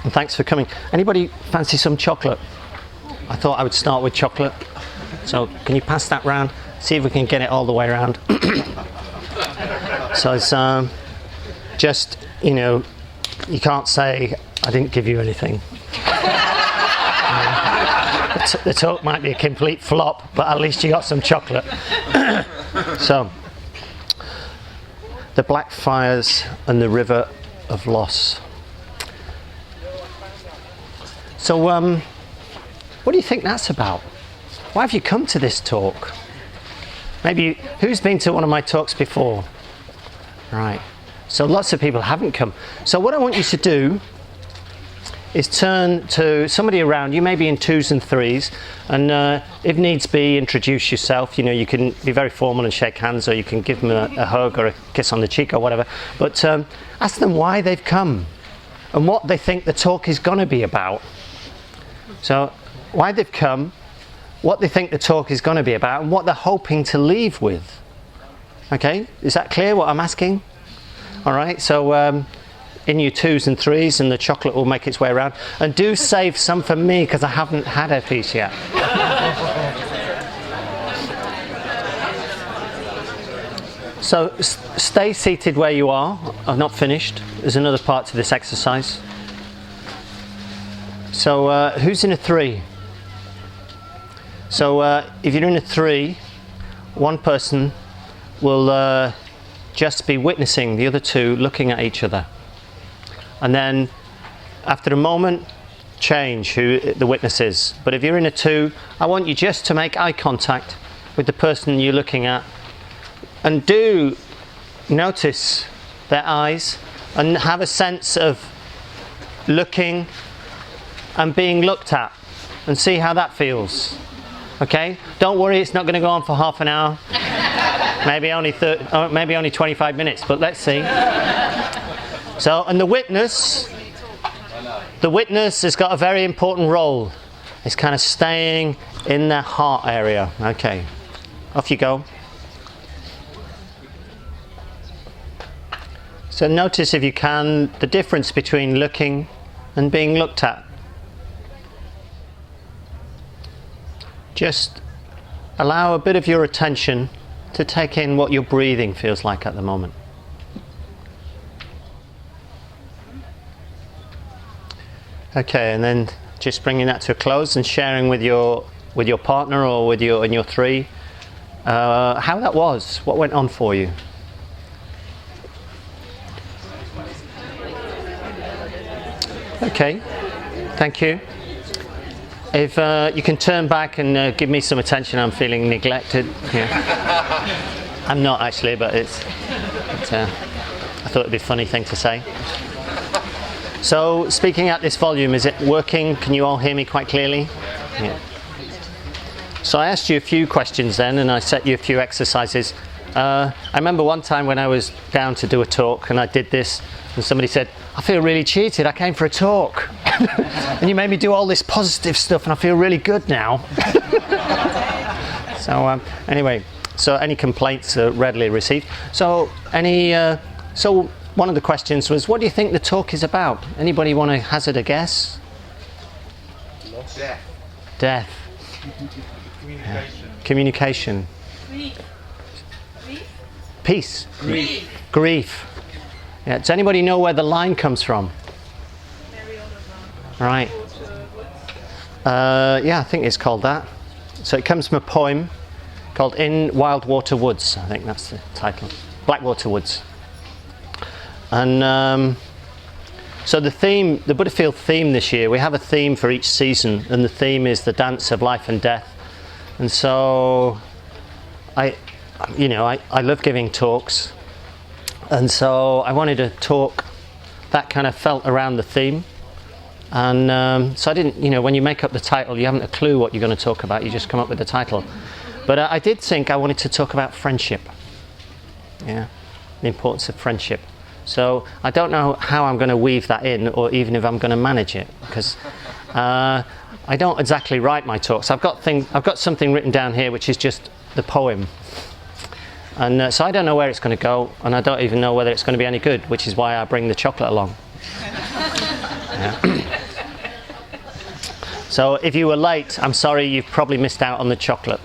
And thanks for coming. Anybody fancy some chocolate? I thought I would start with chocolate. So can you pass that round? See if we can get it all the way around. So it's just, you know, you can't say I didn't give you anything. The talk might be a complete flop, but at least you got some chocolate. So, the black fires and the river of loss. So, what do you think that's about? Why have you come to this talk? Maybe, who's been to one of my talks before? Right. So lots of people haven't come. So what I want you to do is turn to somebody around you, maybe in twos and threes, and if needs be, introduce yourself. You know, you can be very formal and shake hands, or you can give them a hug or a kiss on the cheek or whatever. But ask them why they've come and what they think the talk is going to be about. So why they've come, what they think the talk is going to be about, and what they're hoping to leave with. Okay, is that clear what I'm asking? All right, so in your twos and threes, and the chocolate will make its way around. And do save some for me, because I haven't had a piece yet. So stay seated where you are. I've not finished. There's another part to this exercise. So who's in a three? So if you're in a three, one person will just be witnessing the other two looking at each other. And then after a moment, change who the witness is. But if you're in a two, I want you just to make eye contact with the person you're looking at. And do notice their eyes and have a sense of looking and being looked at, and see how that feels. Okay? Don't worry, it's not going to go on for half an hour. Maybe only 25 minutes, but let's see. So, and the witness has got a very important role. It's kind of staying in their heart area. Okay, off you go. So notice, if you can, the difference between looking and being looked at. Just allow a bit of your attention to take in what your breathing feels like at the moment. Okay, and then just bringing that to a close and sharing with your partner or with your three how that was, what went on for you. Okay, thank you. If you can turn back and give me some attention, I'm feeling neglected. Yeah. I'm not actually, but I thought it'd be a funny thing to say. So, speaking at this volume, is it working? Can you all hear me quite clearly? Yeah. So I asked you a few questions then, and I set you a few exercises. I remember one time when I was down to do a talk, and I did this, and somebody said, I feel really cheated, I came for a talk. And you made me do all this positive stuff, and I feel really good now. So anyway, so any complaints are readily received. So so one of the questions was, what do you think the talk is about? Anybody want to hazard a guess? Death. Death. Communication. Grief. Peace. Grief. Yeah. Does anybody know where the line comes from? Right. Yeah, I think it's called that. So it comes from a poem called In Wild Water Woods. I think that's the title. Blackwater Woods. And so the theme, the Buddhafield theme this year, we have a theme for each season, and the theme is the dance of life and death. And so I love giving talks, and so I wanted a talk that kind of felt around the theme. And so I didn't, when you make up the title, you haven't a clue what you're going to talk about, you just come up with the title. But I did think I wanted to talk about friendship. Yeah, the importance of friendship. So I don't know how I'm going to weave that in, or even if I'm going to manage it, because I don't exactly write my talks. I've got something written down here which is just the poem, and so I don't know where it's going to go, and I don't even know whether it's going to be any good, which is why I bring the chocolate along. Yeah. So if you were late, I'm sorry, you've probably missed out on the chocolate.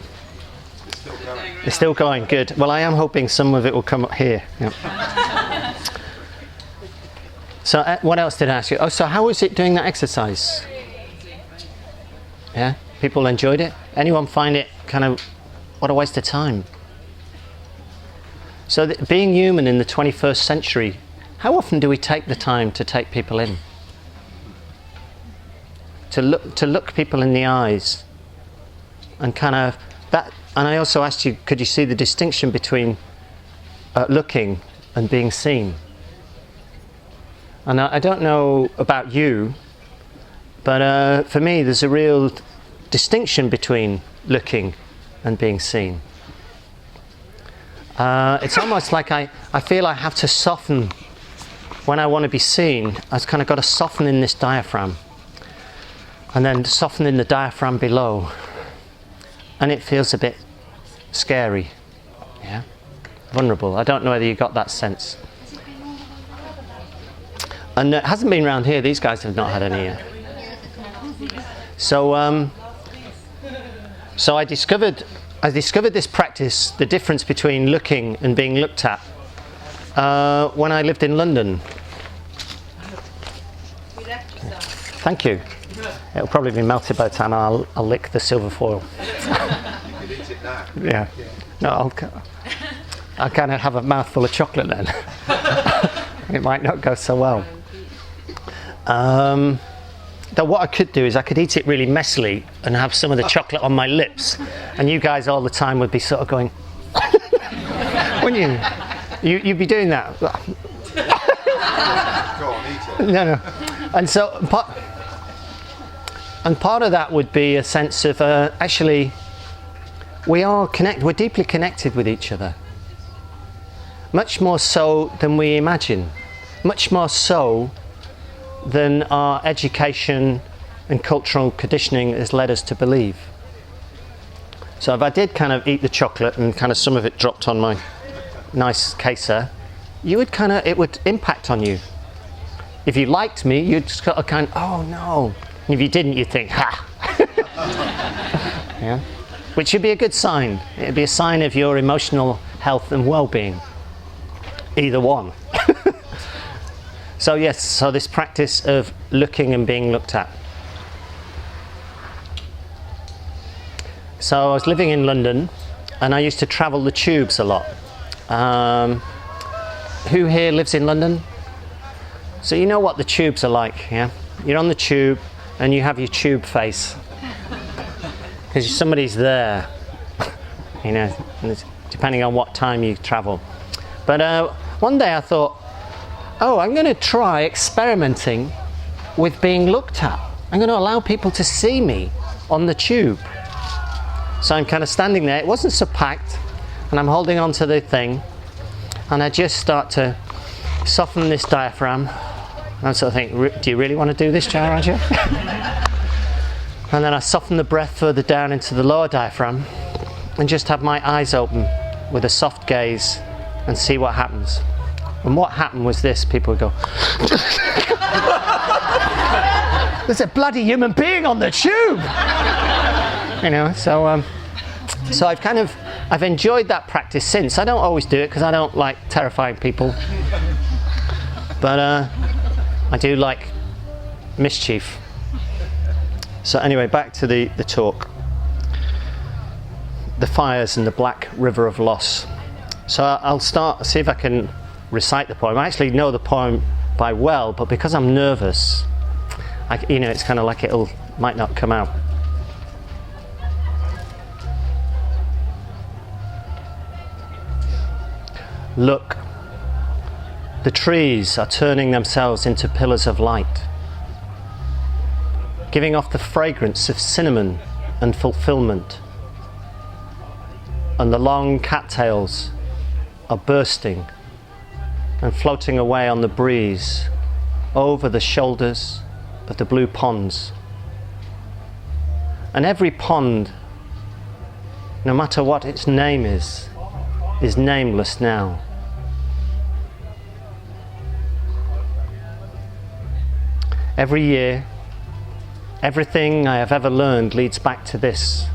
It's still going, good. Well, I am hoping some of it will come up here. Yeah. So what else did I ask you? Oh, so how was it doing that exercise? Yeah, people enjoyed it? Anyone find it kind of, what a waste of time? So being human in the 21st century, how often do we take the time to take people in? To look people in the eyes and kind of that. And I also asked you, could you see the distinction between looking and being seen? And I don't know about you, but for me there's a real distinction between looking and being seen. It's almost like I feel I have to soften when I want to be seen. I've kind of got to soften in this diaphragm and then soften in the diaphragm below, and it feels a bit scary, yeah, vulnerable. I don't know whether you got that sense. And it hasn't been around here. These guys have not had any yet. So so I discovered this practice, the difference between looking and being looked at, when I lived in London. Thank you. It'll probably be melted by the time I'll lick the silver foil. Yeah. No, I'll kind of have a mouthful of chocolate then. It might not go so well. Though what I could do is I could eat it really messily and have some of the chocolate on my lips, and you guys all the time would be sort of going, wouldn't you? You'd be doing that. Go on, eat it. No. And so part of that would be a sense of actually we're deeply connected with each other. Much more so than we imagine. Much more so than our education and cultural conditioning has led us to believe. So if I did kind of eat the chocolate and kind of some of it dropped on my nice caser, it would impact on you. If you liked me, you'd just got a kind of, oh no. And if you didn't, you'd think, ha. Yeah? Which should be a good sign. It'd be a sign of your emotional health and well-being. Either one. So yes, so this practice of looking and being looked at. So I was living in London and I used to travel the tubes a lot. Who here lives in London? So you know what the tubes are like, yeah? You're on the tube and you have your tube face. Because somebody's there, you know, depending on what time you travel. But one day I thought, oh, I'm going to try experimenting with being looked at. I'm going to allow people to see me on the tube. So I'm kind of standing there. It wasn't so packed, and I'm holding on to the thing, and I just start to soften this diaphragm. And I sort of think, do you really want to do this, Jayaraja? And then I soften the breath further down into the lower diaphragm and just have my eyes open with a soft gaze and see what happens. And what happened was this: people would go, there's a bloody human being on the tube! You know, so I've enjoyed that practice since. I don't always do it because I don't like terrifying people. But I do like mischief. So anyway, back to the talk. The fires and the black river of loss. So I'll see if I can recite the poem. I actually know the poem by well, but because I'm nervous, it's kind of like might not come out. Look, the trees are turning themselves into pillars of light, giving off the fragrance of cinnamon and fulfillment. And the long cattails are bursting and floating away on the breeze over the shoulders of the blue ponds. And every pond, no matter what its name is nameless now. Every year, everything I have ever learned leads back to this: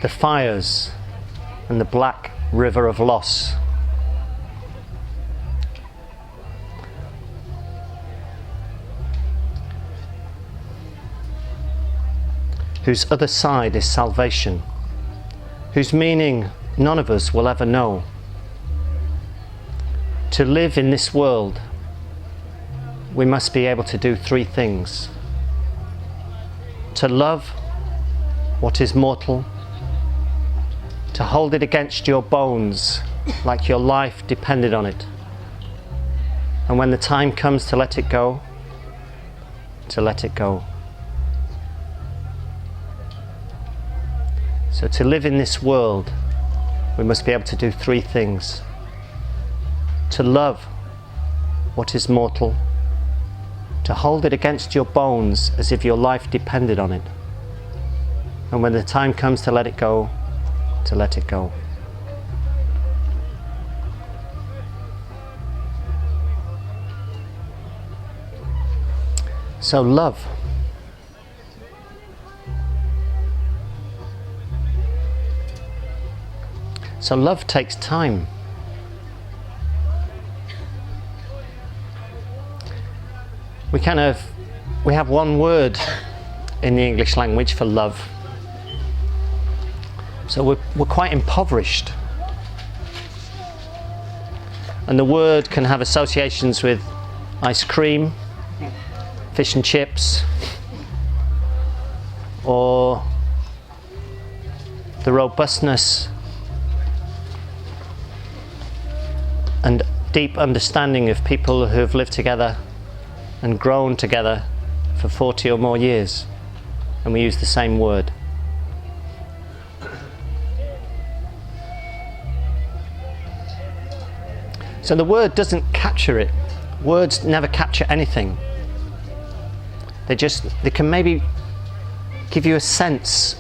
the fires and the black river of loss. Whose other side is salvation, whose meaning none of us will ever know. To live in this world, we must be able to do three things: to love what is mortal, to hold it against your bones like your life depended on it, and when the time comes to let it go, to let it go. So to live in this world, we must be able to do three things: to love what is mortal, to hold it against your bones as if your life depended on it, and when the time comes to let it go, to let it go. So love. So love takes time. We have one word in the English language for love. So we're quite impoverished. And the word can have associations with ice cream, fish and chips, or the robustness and deep understanding of people who have lived together and grown together for 40 or more years, and we use the same word. So the word doesn't capture it. Words never capture anything. They can maybe give you a sense.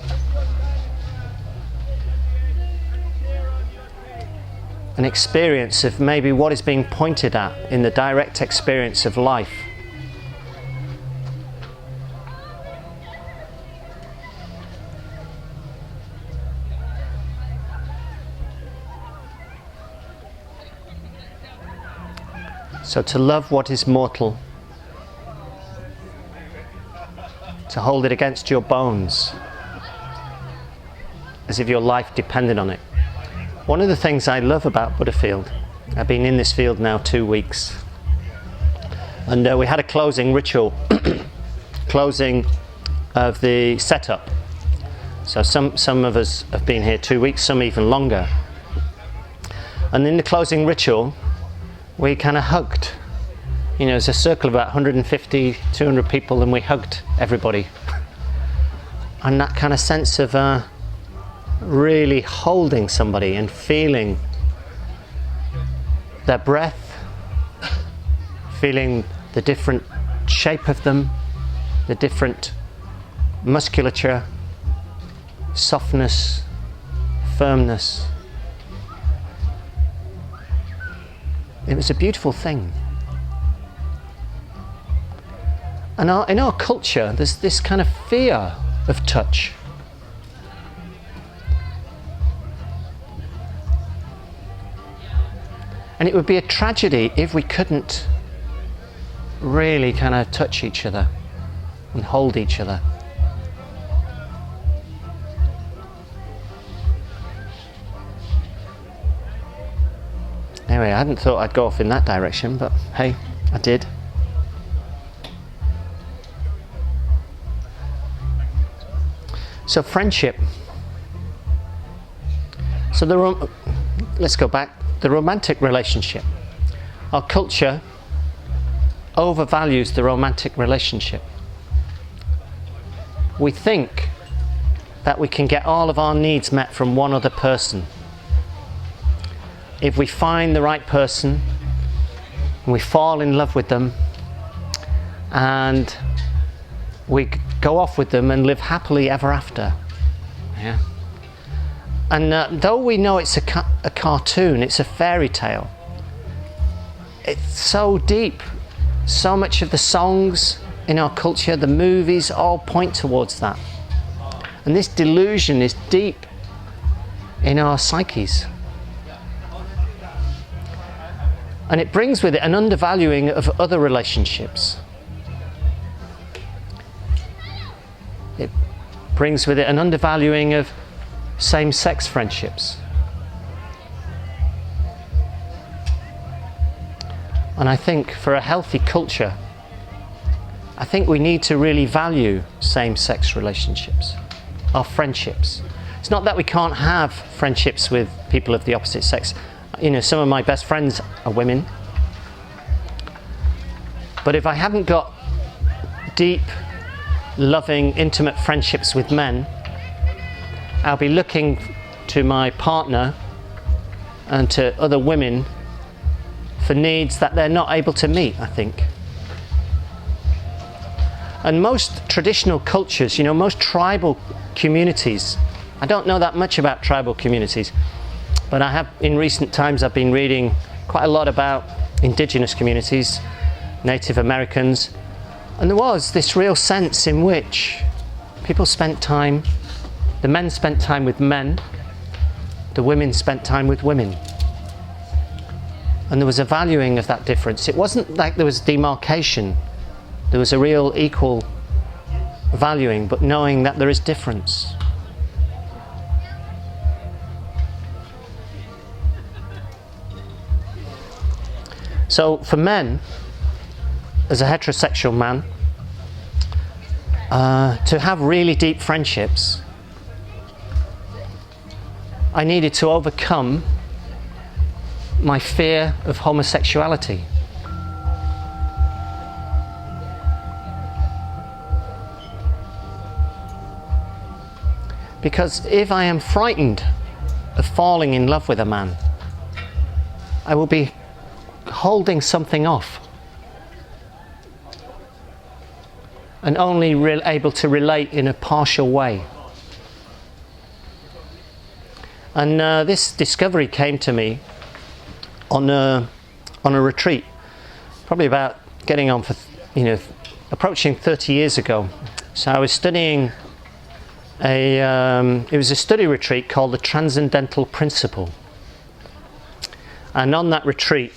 An experience of maybe what is being pointed at in the direct experience of life. So to love what is mortal, to hold it against your bones as if your life depended on it. One of the things I love about Buddhafield, I've been in this field now 2 weeks, and we had a closing ritual, closing of the setup. So some of us have been here 2 weeks, some even longer. And in the closing ritual, we kind of hugged. You know, there's a circle of about 150, 200 people, and we hugged everybody. And that kind of sense of really holding somebody and feeling their breath, feeling the different shape of them, the different musculature, softness, firmness. It was a beautiful thing. And in our culture, there's this kind of fear of touch. And it would be a tragedy if we couldn't really kind of touch each other and hold each other. Anyway, I hadn't thought I'd go off in that direction, but hey, I did. So friendship. So let's go back. The romantic relationship. Our culture overvalues the romantic relationship. We think that we can get all of our needs met from one other person. If we find the right person, and we fall in love with them, and we go off with them and live happily ever after. Yeah. And though we know it's a cartoon, it's a fairy tale, it's so deep. So much of the songs, in our culture, the movies all point towards that. And this delusion is deep in our psyches. And it brings with it an undervaluing of other relationships. It brings with it an undervaluing of same-sex friendships. And I think for a healthy culture, I think we need to really value same-sex relationships, our friendships. It's not that we can't have friendships with people of the opposite sex. You know, some of my best friends are women. But if I haven't got deep, loving, intimate friendships with men, I'll be looking to my partner and to other women for needs that they're not able to meet, I think. And most traditional cultures, you know, most tribal communities, I don't know that much about tribal communities, but I have, in recent times, I've been reading quite a lot about indigenous communities, Native Americans, and there was this real sense in which people spent time, the men spent time with men, the women spent time with women. And there was a valuing of that difference. It wasn't like there was demarcation. There was a real equal valuing, but knowing that there is difference. So for men, as a heterosexual man, to have really deep friendships, I needed to overcome my fear of homosexuality. Because if I am frightened of falling in love with a man, I will be holding something off and only able to relate in a partial way. And this discovery came to me on a retreat, probably about getting on for, approaching 30 years ago. So I was studying it was a study retreat called the Transcendental Principle. And on that retreat,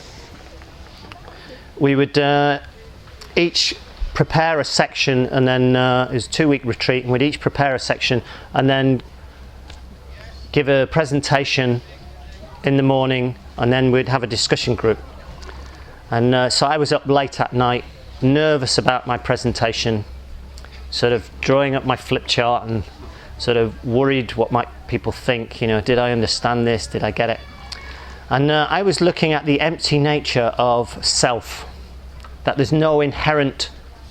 we would each prepare a section, and then it was a 2-week retreat, and we'd each prepare a section and then give a presentation in the morning, and then we'd have a discussion group. And so I was up late at night, nervous about my presentation, sort of drawing up my flip chart and sort of worried what might people think, did I understand this, did I get it? And I was looking at the empty nature of self, that there's no inherent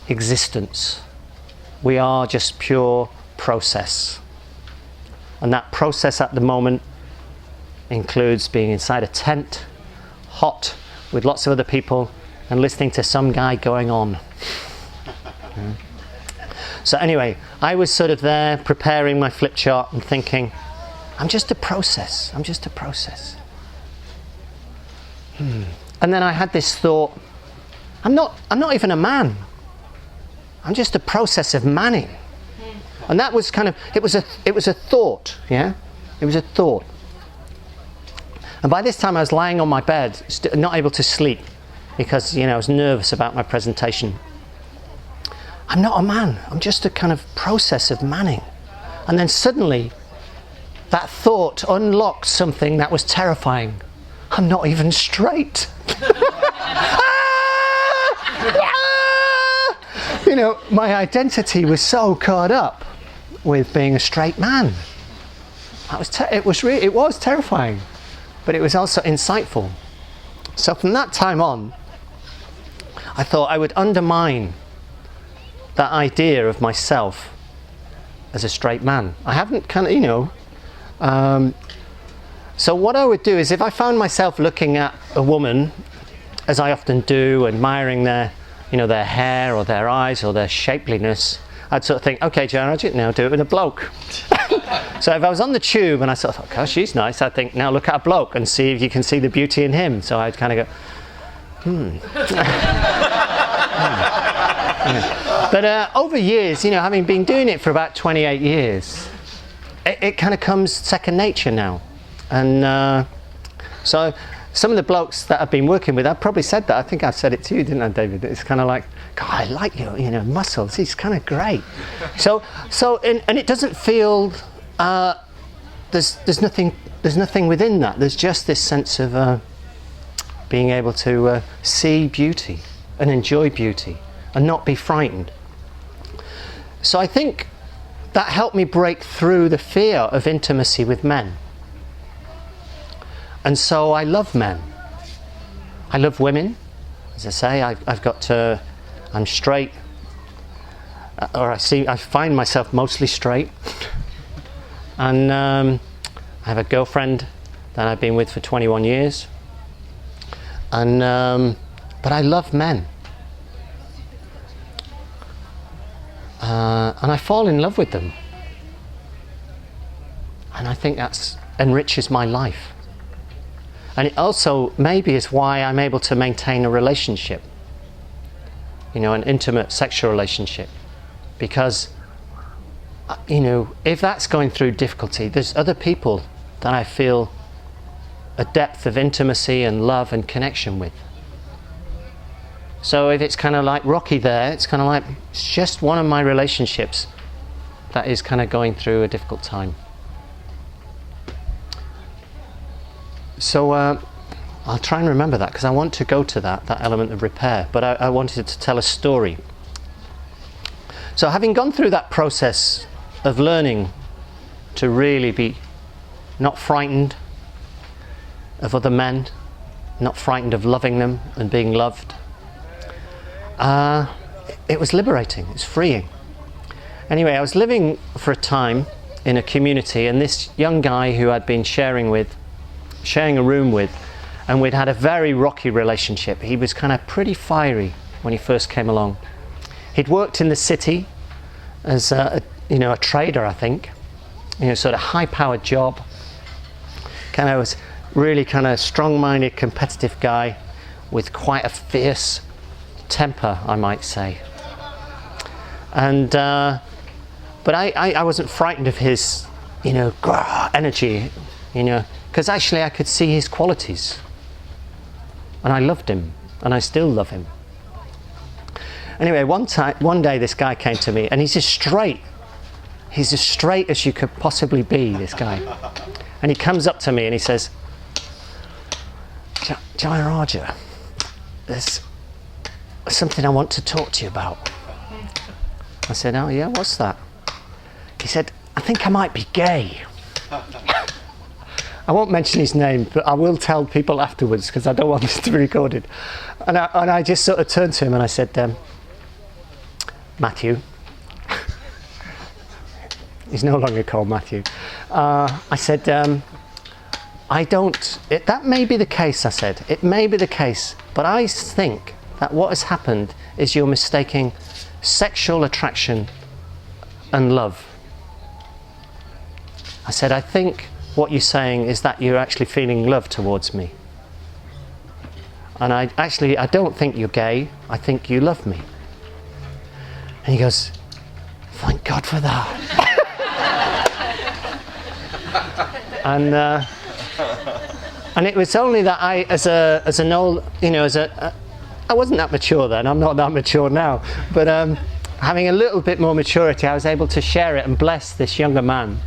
existence. We are just pure process. And that process at the moment includes being inside a tent, hot, with lots of other people, and listening to some guy going on. So anyway, I was sort of there preparing my flip chart and thinking, I'm just a process. I'm just a process. And then I had this thought, I'm not even a man. I'm just a process of manning. And that was kind of, it was a thought, yeah? It was a thought. And by this time I was lying on my bed, not able to sleep, because, I was nervous about my presentation. I'm not a man, I'm just a kind of process of manning. And then suddenly, that thought unlocked something that was terrifying. I'm not even straight. My identity was so caught up with being a straight man. It was terrifying, but it was also insightful. So from that time on, I thought I would undermine that idea of myself as a straight man. I haven't so what I would do is, if I found myself looking at a woman, as I often do, admiring their hair or their eyes or their shapeliness, I'd sort of think, okay, Jayaraja, now do it with a bloke. So if I was on the tube and I sort of thought, gosh, she's nice, I'd think, now look at a bloke and see if you can see the beauty in him. So I'd kind of go, But over years, having been doing it for about 28 years, it kind of comes second nature now. And so some of the blokes that I've been working with, I've probably said that. I think I said it to you, didn't I, David? It's kind of like, God, I like your, muscles. He's kind of great. So, and it doesn't feel. There's nothing within that. There's just this sense of being able to see beauty and enjoy beauty and not be frightened. So I think that helped me break through the fear of intimacy with men. And so I love men. I love women. As I say, I'm straight, or I find myself mostly straight. And I have a girlfriend that I've been with for 21 years. And but I love men. And I fall in love with them. And I think that enriches my life. And it also maybe is why I'm able to maintain a relationship, an intimate sexual relationship. Because, if that's going through difficulty, there's other people that I feel a depth of intimacy and love and connection with. So if it's kind of like rocky there, it's kind of like, it's just one of my relationships that is kind of going through a difficult time. So I'll try and remember that, because I want to go to that element of repair, but I wanted to tell a story. So having gone through that process of learning to really be not frightened of other men, not frightened of loving them and being loved, it was liberating, it was freeing. Anyway, I was living for a time in a community, and this young guy who I'd been sharing a room with, and we'd had a very rocky relationship. He was kind of pretty fiery when he first came along. He'd worked in the city as a trader, I think, sort of high-powered job. Kind of was really kind of strong-minded, competitive guy with quite a fierce temper, I might say. And but I wasn't frightened of his, energy, because actually I could see his qualities, and I loved him, and I still love him. Anyway, one day this guy came to me, and he's as straight as you could possibly be, this guy. And he comes up to me and he says, Jayaraja, there's something I want to talk to you about. I said, oh yeah, what's that? He said, I think I might be gay. I won't mention his name, but I will tell people afterwards, because I don't want this to be recorded. And I just sort of turned to him and I said, Matthew. He's no longer called Matthew. I said, that may be the case, I said. It may be the case, but I think that what has happened is you're mistaking sexual attraction and love. I said, I think what you're saying is that you're actually feeling love towards me. And I don't think you're gay, I think you love me. And he goes, thank God for that. And it was only that I, as an old, I wasn't that mature then, I'm not that mature now, but having a little bit more maturity, I was able to share it and bless this younger man,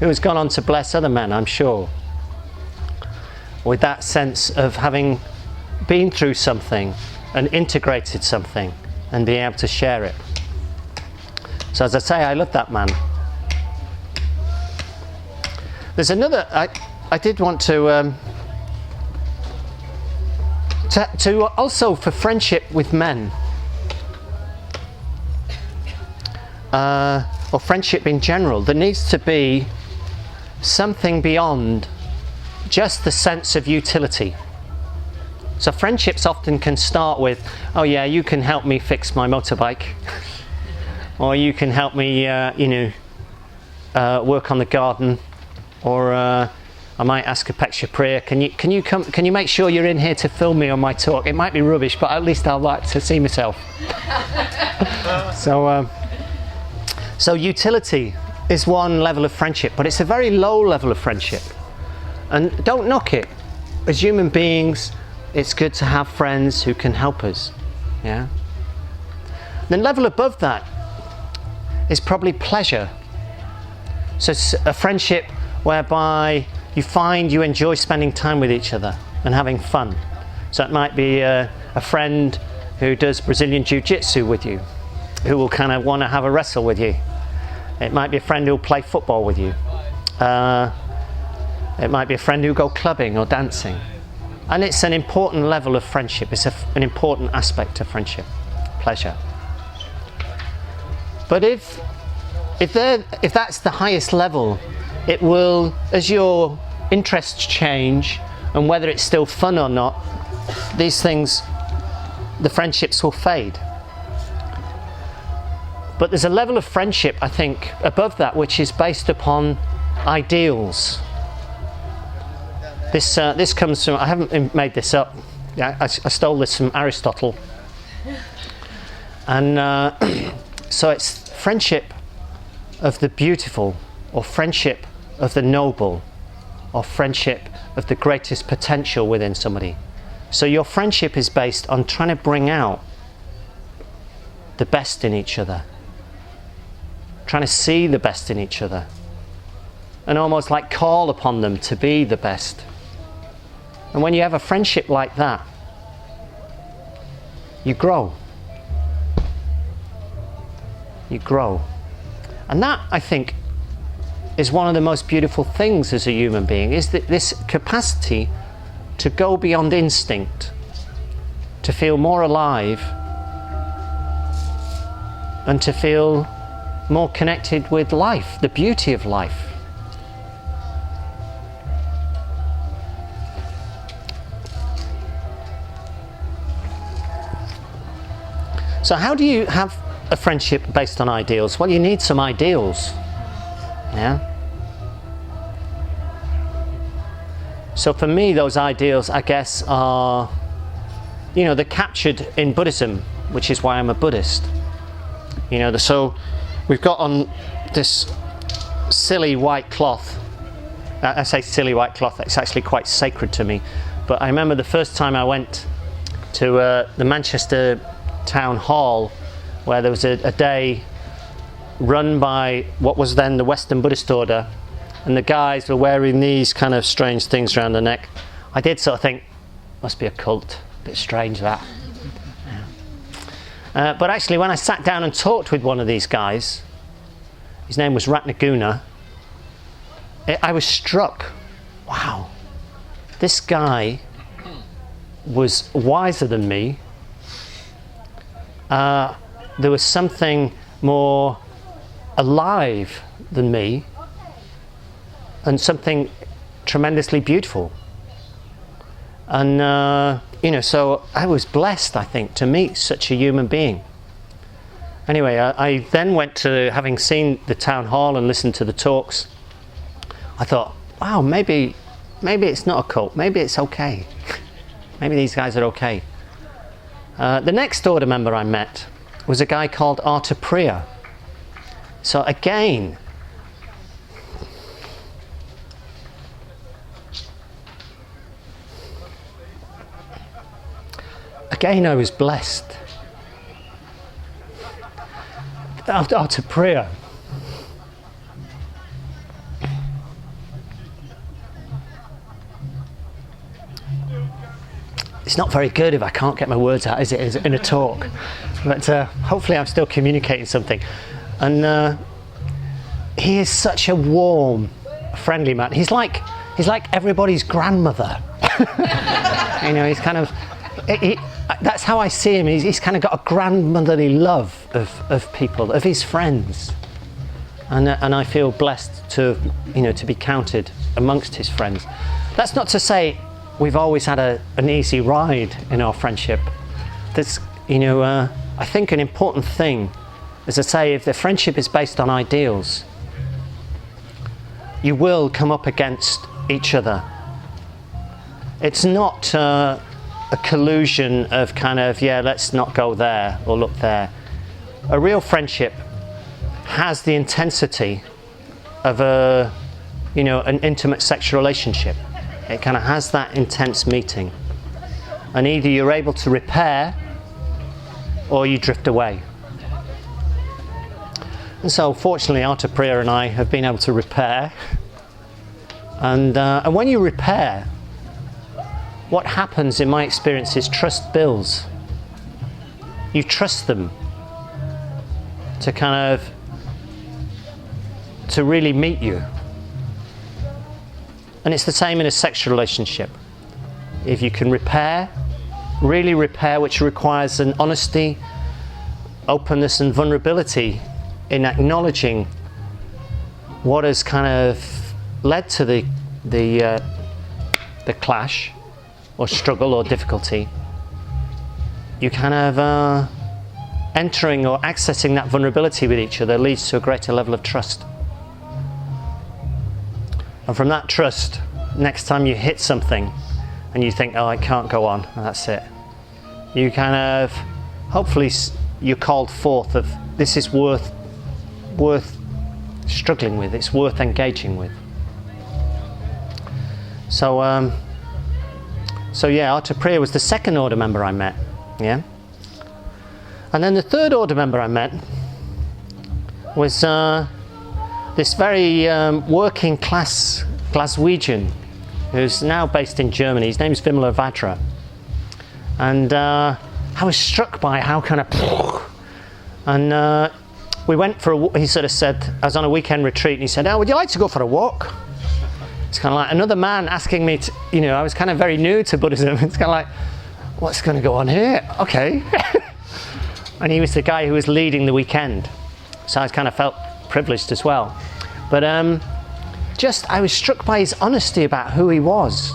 who has gone on to bless other men, I'm sure, with that sense of having been through something and integrated something and being able to share it. So as I say, I love that man. There's another, I did want to also for friendship with men, or friendship in general, there needs to be something beyond just the sense of utility. So friendships often can start with, oh yeah, you can help me fix my motorbike, or you can help me, work on the garden, or I might ask Apeksha Priya, can you make sure you're in here to film me on my talk? It might be rubbish, but at least I'd like to see myself. So utility is one level of friendship, but it's a very low level of friendship. And don't knock it. As human beings, it's good to have friends who can help us. Yeah. The level above that is probably pleasure. So it's a friendship whereby you find you enjoy spending time with each other and having fun. So it might be a friend who does Brazilian Jiu-Jitsu with you, who will kind of want to have a wrestle with you. It might be a friend who will play football with you. It might be a friend who will go clubbing or dancing. And it's an important level of friendship. It's an important aspect of friendship, pleasure. But if that's the highest level, it will, as your interests change, and whether it's still fun or not, these things, the friendships will fade. But there's a level of friendship, I think, above that, which is based upon ideals. This comes from, I haven't made this up. Yeah, I stole this from Aristotle. And so it's friendship of the beautiful, or friendship of the noble, or friendship of the greatest potential within somebody. So your friendship is based on trying to bring out the best in each other, trying to see the best in each other, and almost like call upon them to be the best. And when you have a friendship like that, you grow. You grow. And that, I think, is one of the most beautiful things as a human being, is that this capacity to go beyond instinct, to feel more alive, and to feel more connected with life, the beauty of life. So how do you have a friendship based on ideals? Well, you need some ideals. Yeah. So for me, those ideals, I guess, are, they're captured in Buddhism, which is why I'm a Buddhist. So we've got on this silly white cloth. I say silly white cloth, it's actually quite sacred to me. But I remember the first time I went to the Manchester Town Hall, where there was a day run by what was then the Western Buddhist order, and the guys were wearing these kind of strange things around the neck. I did sort of think, must be a cult, a bit strange that. Yeah. But actually when I sat down and talked with one of these guys, his name was Ratnaguna, I was struck. Wow, this guy was wiser than me. There was something more alive than me, and something tremendously beautiful. And so I was blessed, I think, to meet such a human being. Anyway, I then went to, having seen the town hall and listened to the talks, I thought, wow, maybe it's not a cult, maybe it's okay. Maybe these guys are okay. The next order member I met was a guy called Arta Priya. So again, I was blessed. Arta Priya. It's not very good if I can't get my words out, is it, in a talk? But hopefully I'm still communicating something. And he is such a warm, friendly man. He's like everybody's grandmother. He's kind of, that's how I see him. He's kind of got a grandmotherly love of people, of his friends. And I feel blessed to be counted amongst his friends. That's not to say we've always had an easy ride in our friendship. That's, I think an important thing, as I say, if the friendship is based on ideals, you will come up against each other. It's not a collusion of kind of, yeah, let's not go there or look there. A real friendship has the intensity of an intimate sexual relationship. It kind of has that intense meeting. And either you're able to repair or you drift away. And so fortunately Arta Priya and I have been able to repair. And when you repair, what happens in my experience is trust builds. You trust them to really meet you. And it's the same in a sexual relationship. If you can repair, really repair, which requires an honesty, openness and vulnerability in acknowledging what has kind of led to the clash or struggle or difficulty, you kind of entering or accessing that vulnerability with each other leads to a greater level of trust. And from that trust, next time you hit something and you think, oh, I can't go on, and that's it, you kind of, hopefully you're called forth of, this is worth struggling with, it's worth engaging with. So yeah, Arta Priya was the second order member I met, yeah? And then the third order member I met was this very working class Glaswegian who's now based in Germany. His name's Vimala Vajra. And I was struck by how kind of... And we went for he sort of said, I was on a weekend retreat, and he said, oh, would you like to go for a walk? It's kind of like another man asking me to, I was kind of very new to Buddhism. It's kind of like, what's going to go on here? Okay. And he was the guy who was leading the weekend. So I kind of felt privileged as well. But I was struck by his honesty about who he was.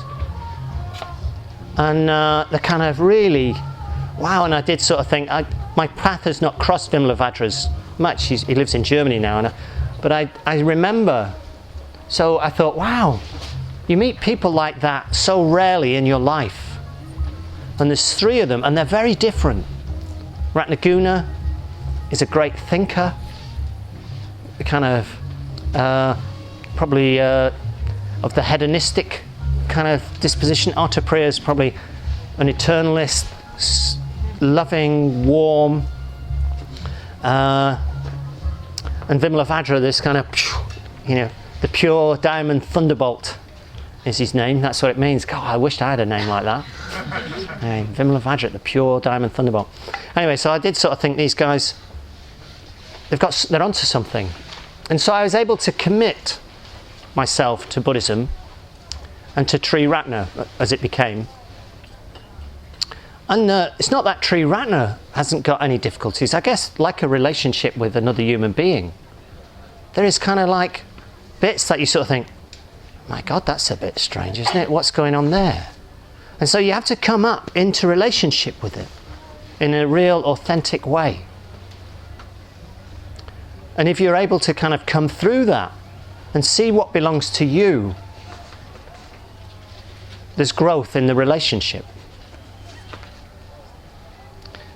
And the kind of really, wow, and I did sort of think, my path has not crossed Vimala Vajra's much. He lives in Germany now. But I remember, so I thought, wow, you meet people like that so rarely in your life. And there's three of them, and they're very different. Ratnaguna is a great thinker, a kind of probably of the hedonistic kind of disposition. Arta Priya is probably an eternalist, loving, warm, and Vimala Vajra, this kind of, the pure diamond thunderbolt is his name. That's what it means. God, I wished I had a name like that. Vimala Vajra, the pure diamond thunderbolt. Anyway, so I did sort of think these guys, they're onto something. And so I was able to commit myself to Buddhism and to Tri Ratna, as it became. And it's not that Tri Ratna hasn't got any difficulties. I guess like a relationship with another human being, there is kind of like bits that you sort of think, my God, that's a bit strange, isn't it? What's going on there? And so you have to come up into relationship with it in a real, authentic way. And if you're able to kind of come through that and see what belongs to you, there's growth in the relationship.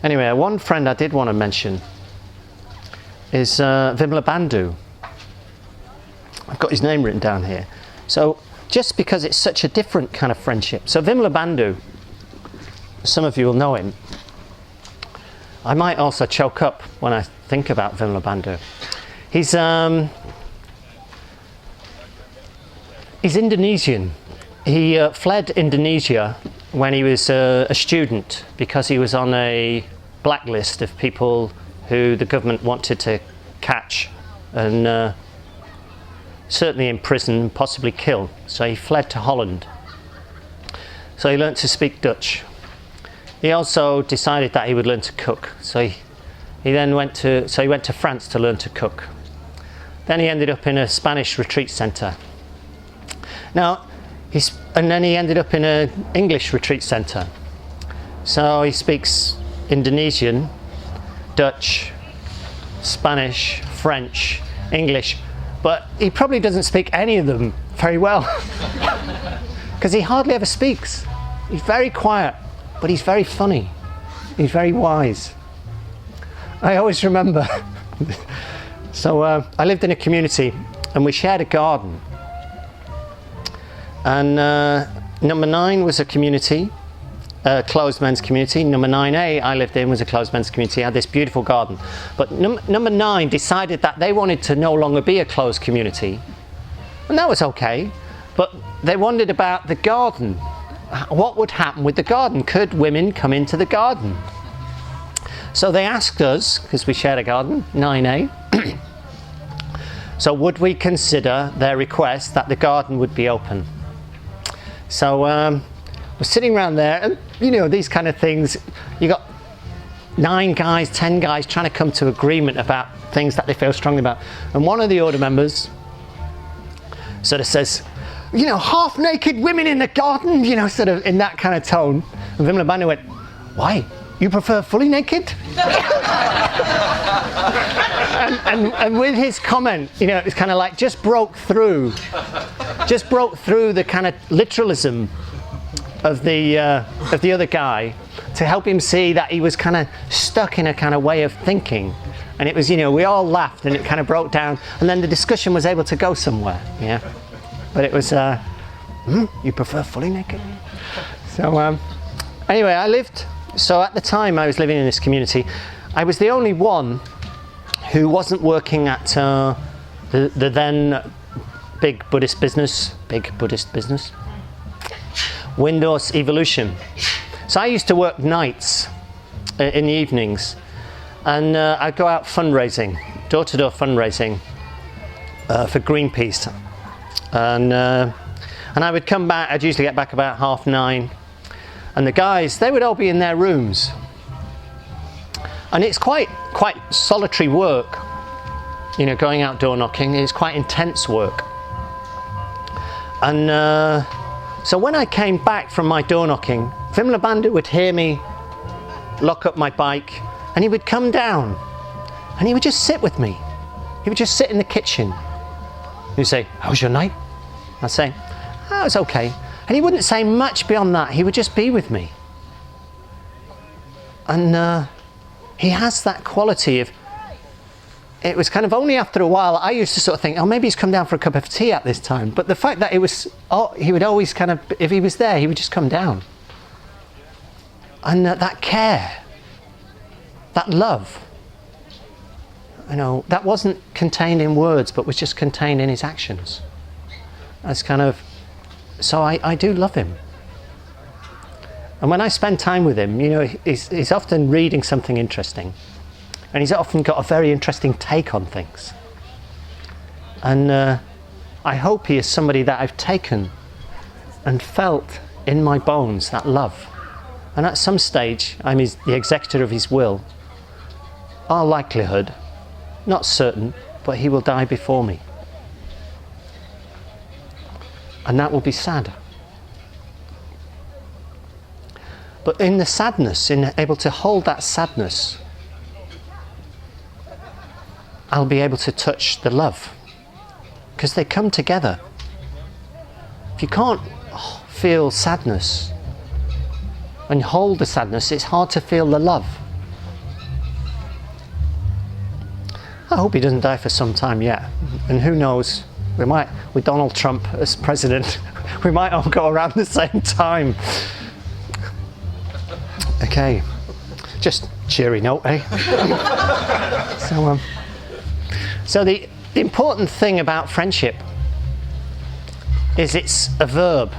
Anyway, one friend I did want to mention is Vimala Bandhu. I've got his name written down here. So just because it's such a different kind of friendship. So Vimala Bandhu, some of you will know him. I might also choke up when I think about Vimala Bandhu. He's Indonesian. He fled Indonesia when he was a student because he was on a blacklist of people who the government wanted to catch and certainly imprison and possibly kill. So he fled to Holland. So he learnt to speak Dutch. He also decided that he would learn to cook. So he went to France to learn to cook. Then he ended up in a Spanish retreat centre. And then he ended up in an English retreat centre. So he speaks Indonesian, Dutch, Spanish, French, English, but he probably doesn't speak any of them very well. because he hardly ever speaks. He's very quiet, but he's very funny. He's very wise. I always remember, so I lived in a community and we shared a garden. And number 9 was a community, a closed men's community. Number 9A I lived in was a closed men's community. I had this beautiful garden. But number 9 decided that they wanted to no longer be a closed community. And that was okay. But they wondered about the garden. What would happen with the garden? Could women come into the garden? So they asked us, because we shared a garden, 9A, so would we consider their request that the garden would be open? So we're sitting around there, and you know, these kind of things, you got 9 guys, 10 guys trying to come to agreement about things that they feel strongly about. And one of the order members sort of says, you know, half naked women in the garden, you know, sort of in that kind of tone. And Vimla Bandhu went, why? You prefer fully naked? and with his comment, you know, it's kind of like just broke through the kind of literalism of the other guy to help him see that he was kind of stuck in a kind of way of thinking. And it was, you know, we all laughed and it kind of broke down, and then the discussion was able to go somewhere. Yeah. But it was, you prefer fully naked? So anyway, so at the time I was living in this community, I was the only one who wasn't working at the then big Buddhist business, Windows Evolution. So I used to work nights in the evenings, and I'd go out fundraising, door-to-door fundraising for Greenpeace. And I would come back, I'd usually get back about 9:30, and the guys, they would all be in their rooms. And it's quite solitary work, you know, going out door knocking. It's quite intense work. And so when I came back from my door knocking, Vimla Bandhu would hear me lock up my bike, and he would come down and he would just sit with me. He would just sit in the kitchen. He'd say, how was your night? I'd say, oh, it was okay. And he wouldn't say much beyond that. He would just be with me. And he has that quality of, it was kind of only after a while I used to sort of think, oh, maybe he's come down for a cup of tea at this time. But the fact that it was, he would always kind of, if he was there, he would just come down. And that care, that love, you know, that wasn't contained in words, but was just contained in his actions. That's kind of, so I do love him. And when I spend time with him, you know, he's often reading something interesting. And he's often got a very interesting take on things. And I hope he is somebody that I've taken and felt in my bones, that love. And at some stage, I'm the executor of his will. Our likelihood, not certain, but he will die before me. And that will be sad. But in the sadness, in able to hold that sadness, I'll be able to touch the love, because they come together. If you can't feel sadness and hold the sadness, it's hard to feel the love. I hope he doesn't die for some time yet. And who knows, we might, with Donald Trump as president, we might all go around the same time. Okay, just cheery note, eh? So the important thing about friendship is it's a verb.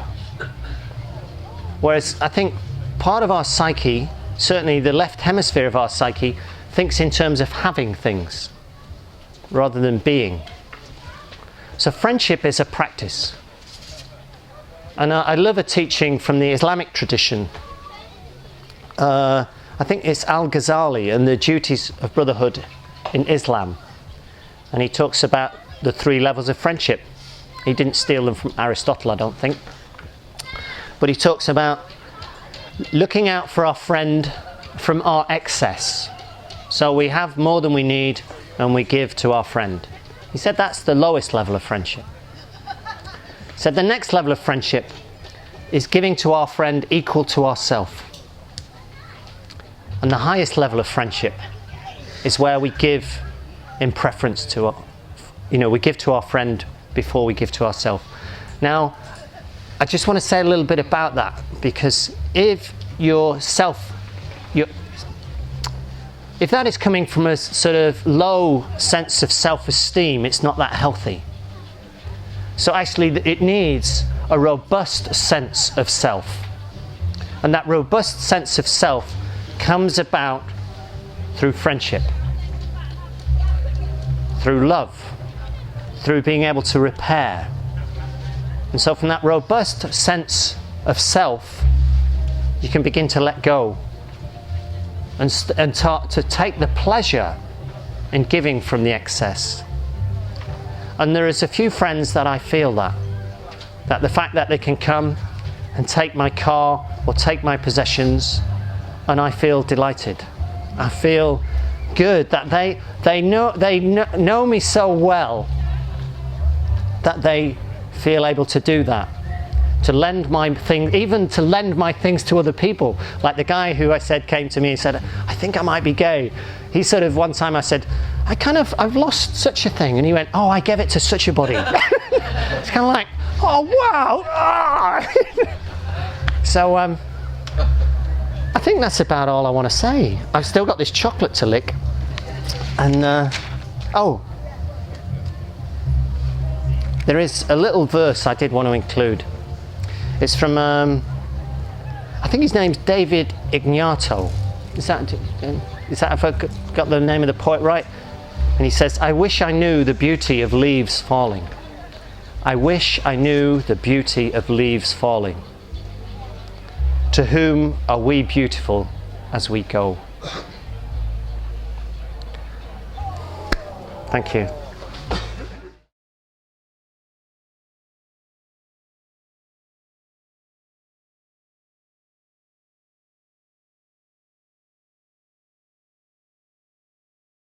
Whereas I think part of our psyche, certainly the left hemisphere of our psyche, thinks in terms of having things rather than being. So friendship is a practice. And I love a teaching from the Islamic tradition. I think it's Al-Ghazali and the duties of brotherhood in Islam. And he talks about the 3 levels of friendship. He didn't steal them from Aristotle, I don't think. But he talks about looking out for our friend from our excess. So we have more than we need and we give to our friend. He said that's the lowest level of friendship. He said the next level of friendship is giving to our friend equal to ourself. And the highest level of friendship is where we give in preference to, we give to our friend before we give to ourselves. Now, I just want to say a little bit about that, because if if that is coming from a sort of low sense of self-esteem, it's not that healthy. So actually it needs a robust sense of self. And that robust sense of self comes about through friendship, through love, through being able to repair. And so from that robust sense of self, you can begin to let go and start to take the pleasure in giving from the excess. And there is a few friends that I feel that the fact that they can come and take my car or take my possessions, and I feel delighted. I feel good that they know me so well that they feel able to do that, to lend my things, even to lend my things to other people. Like the guy who I said came to me and said, I think I might be gay. He sort of, one time I said, I've lost such a thing. And he went, oh, I gave it to such a body. It's kind of like, oh, wow. So I think that's about all I want to say. I've still got this chocolate to lick. And, there is a little verse I did want to include. It's from, I think his name's David Ignato. Is that if I got the name of the poet right? And he says, I wish I knew the beauty of leaves falling. I wish I knew the beauty of leaves falling. To whom are we beautiful as we go? Thank you.